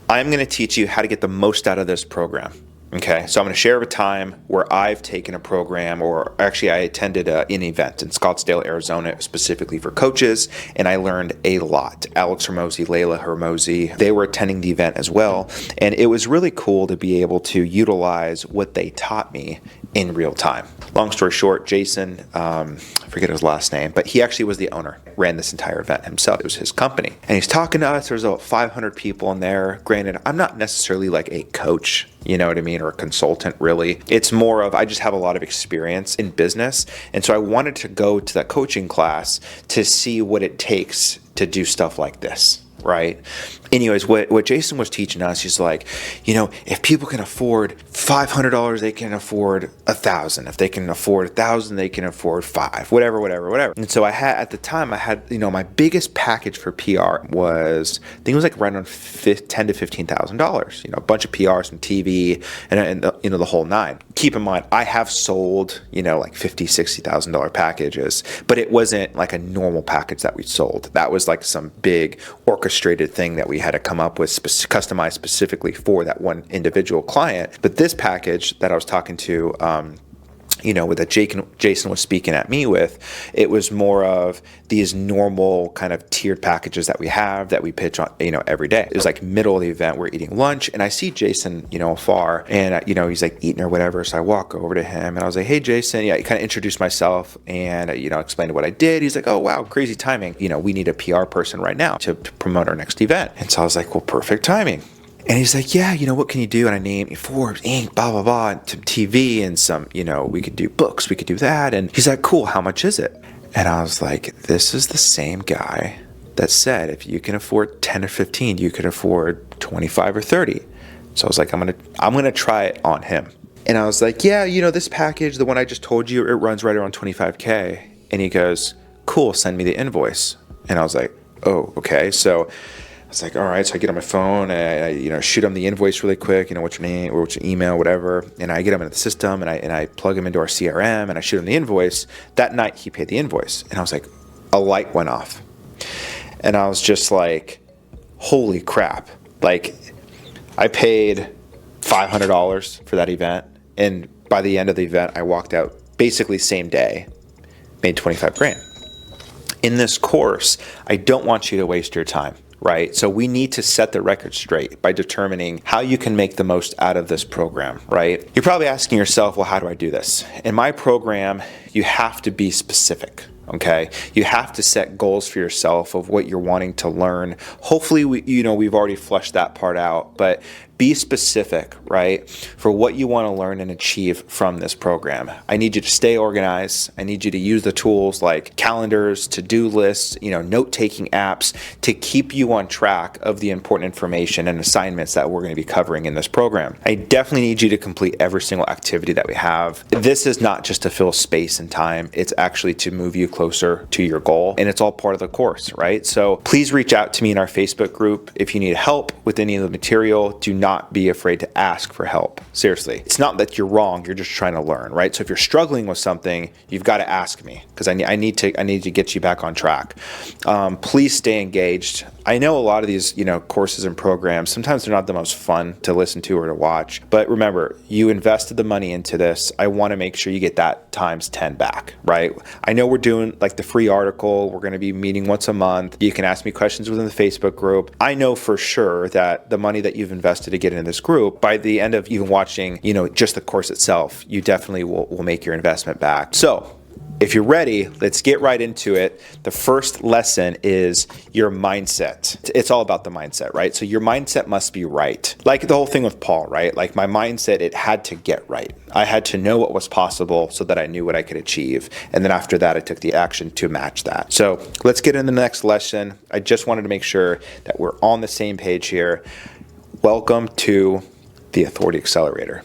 I'm going to teach you how to get the most out of this program. Okay, so I'm going to share a time where I've taken a program, or actually I attended an event in Scottsdale, Arizona, specifically for coaches, and I learned a lot. Alex Hormozi, Layla Hormozi, they were attending the event as well, and it was really cool to be able to utilize what they taught me in real time. Long story short, Jason, I forget his last name, but he actually was the owner, ran this entire event himself. It was his company. And he's talking to us. There's about 500 people in there. Granted, I'm not necessarily like a coach, you know what I mean, or a consultant really. It's more of, I just have a lot of experience in business. And so I wanted to go to that coaching class to see what it takes to do stuff like this. Right. Anyways, what Jason was teaching us, he's like, if people can afford $500, they can afford $1,000. If they can afford $1,000, they can afford $5,000. Whatever. And so at the time, my biggest package for PR was, I think it was like right around $10,000 to $15,000. A bunch of PR, some TV, and the whole nine. Keep in mind, I have sold like $50,000, $60,000 packages, but it wasn't like a normal package that we sold. That was like some big orchestrated thing that we had to come up with, customized specifically for that one individual client. But this package that I was talking to, that Jason was speaking at me with, it was more of these normal kind of tiered packages that we pitch on, every day. It was like middle of the event, we're eating lunch, and I see Jason, afar, and he's like eating or whatever. So I walk over to him and I was like, "Hey, Jason." I kind of introduced myself and explained what I did. He's like, "Oh wow, crazy timing. We need a PR person right now to promote our next event." And so I was like, "Well, perfect timing." And he's like, "Yeah, what can you do?" And I named Forbes, Inc., blah, blah, blah, and some TV and some, we could do books, we could do that. And he's like, "Cool, how much is it?" And I was like, this is the same guy that said, if you can afford 10 or 15, you could afford 25 or 30. So I was like, I'm gonna try it on him. And I was like, "Yeah, this package, the one I just told you, it runs right around 25K. And he goes, "Cool, send me the invoice." And I was like, "Oh, okay." So I was like, all right. So I get on my phone and I shoot him the invoice really quick. What's your name or what's your email, whatever. And I get him in the system and I plug him into our CRM and I shoot him the invoice. That night he paid the invoice, and I was like, a light went off, and I was just like, holy crap! Like, I paid $500 for that event, and by the end of the event, I walked out basically same day, made 25 grand. In this course, I don't want you to waste your time. Right? So we need to set the record straight by determining how you can make the most out of this program, right? You're probably asking yourself, well, how do I do this? In my program, you have to be specific, okay? You have to set goals for yourself of what you're wanting to learn. Hopefully, we've already fleshed that part out, but be specific, right, for what you want to learn and achieve from this program. I need you to stay organized. I need you to use the tools like calendars, to-do lists, note-taking apps to keep you on track of the important information and assignments that we're going to be covering in this program. I definitely need you to complete every single activity that we have. This is not just to fill space and time. It's actually to move you closer to your goal, and it's all part of the course, right? So please reach out to me in our Facebook group if you need help with any of the material. Do not be afraid to ask for help. Seriously, it's not that you're wrong. You're just trying to learn, right? So if you're struggling with something, you've got to ask me, because I need to get you back on track. Please stay engaged. I know a lot of these, courses and programs, sometimes they're not the most fun to listen to or to watch, but remember, you invested the money into this. I want to make sure you get that times 10 back, right? I know we're doing like the free article. We're going to be meeting once a month. You can ask me questions within the Facebook group. I know for sure that the money that you've invested to get into this group, by the end of even watching, just the course itself, you definitely will make your investment back. So if you're ready, let's get right into it. The first lesson is your mindset. It's all about the mindset, right? So your mindset must be right. Like the whole thing with Paul, right? Like my mindset, it had to get right. I had to know what was possible so that I knew what I could achieve. And then after that, I took the action to match that. So let's get into the next lesson. I just wanted to make sure that we're on the same page here. Welcome to the Authority Accelerator.